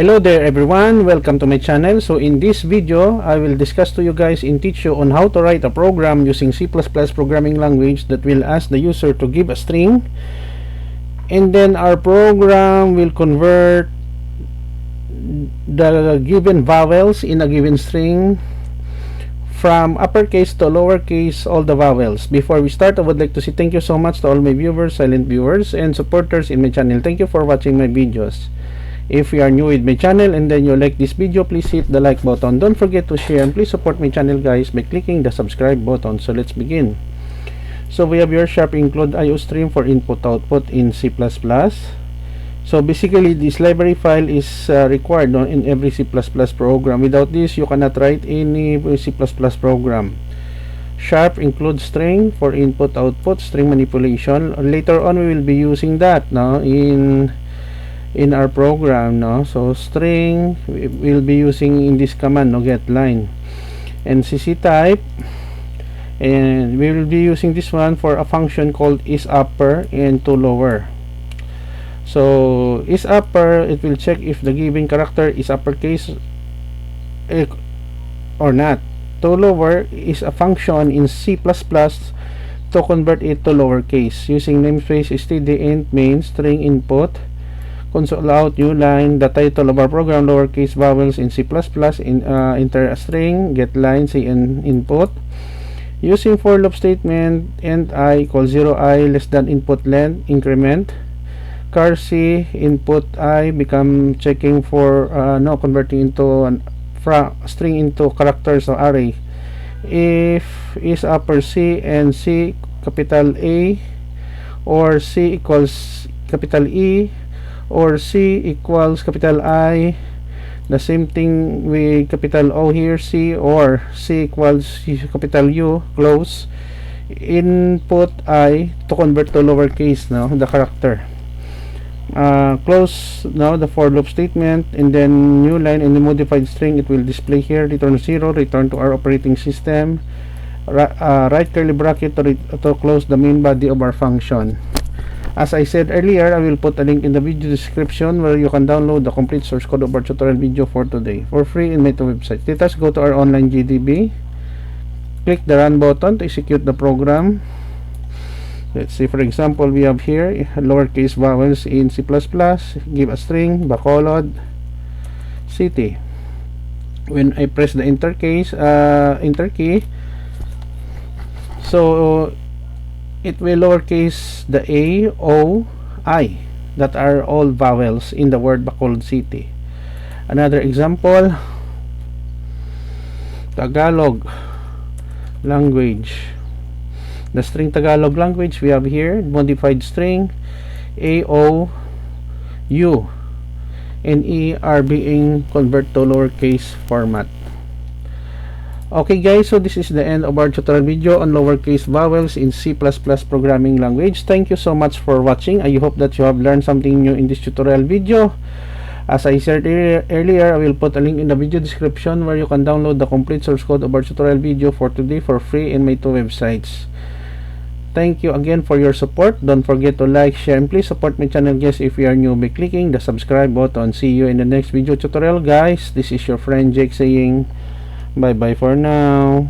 Hello there everyone, welcome to my channel. So in this video, I will discuss to you guys and teach you on how to write a program using C++ programming language that will ask the user to give a string, and then our program will convert the given vowels in a given string from uppercase to lowercase, all the vowels. Before we start, I would like to say thank you so much to all my viewers, silent viewers, and supporters in my channel. Thank you for watching my videos. If you are new with my channel and then you like this video, please hit the like button. Don't forget to share, and please support my channel guys by clicking the subscribe button. So let's begin. So we have your sharp include IO stream for input output in C++. So basically this library file is required in every C++ program. Without this you cannot write any C++ program. Sharp include string for input output, string manipulation. Later on we will be using that now in our program, no? So string we'll be using in this command, no, get line, and cc type, and we will be using this one for a function called isUpper and toLower. So isUpper, it will check if the given character is uppercase or not. toLower is a function in C++ to convert it to lowercase using namespace std main string input console out new line, the title of our program lowercase vowels in C++, enter a string, get line cn input using for loop statement, and I equals 0i less than input length increment char c input I become checking for converting into string into characters or array. If isUpper c and c capital A or c equals capital E or C equals capital I, the same thing with capital O here, C, or C equals capital U, close, input I to convert to lowercase now the character, close now the for loop statement, and then new line in the modified string it will display here, return 0, return to our operating system, right curly bracket to close the main body of our function. As I said earlier, I will put a link in the video description where you can download the complete source code of our tutorial video for today for free in my two websites. Let us go to our online GDB, click the run button to execute the program. Let's see, for example, we have here lowercase vowels in C++, give a string, bacolod, city. When I press the enter key, so it will lowercase the A, O, I, that are all vowels in the word Bacolod City. Another example, Tagalog language. The string Tagalog language we have here, modified string, A, O, U, and E are being converted to lowercase format. Okay guys, so this is the end of our tutorial video on lowercase vowels in C++ programming language. Thank you so much for watching. I hope that you have learned something new in this tutorial video. As I said earlier, I will put a link in the video description where you can download the complete source code of our tutorial video for today for free in my two websites. Thank you again for your support. Don't forget to like, share, and please support my channel guys if you are new by clicking the subscribe button. See you in the next video tutorial guys. This is your friend Jake saying bye bye for now.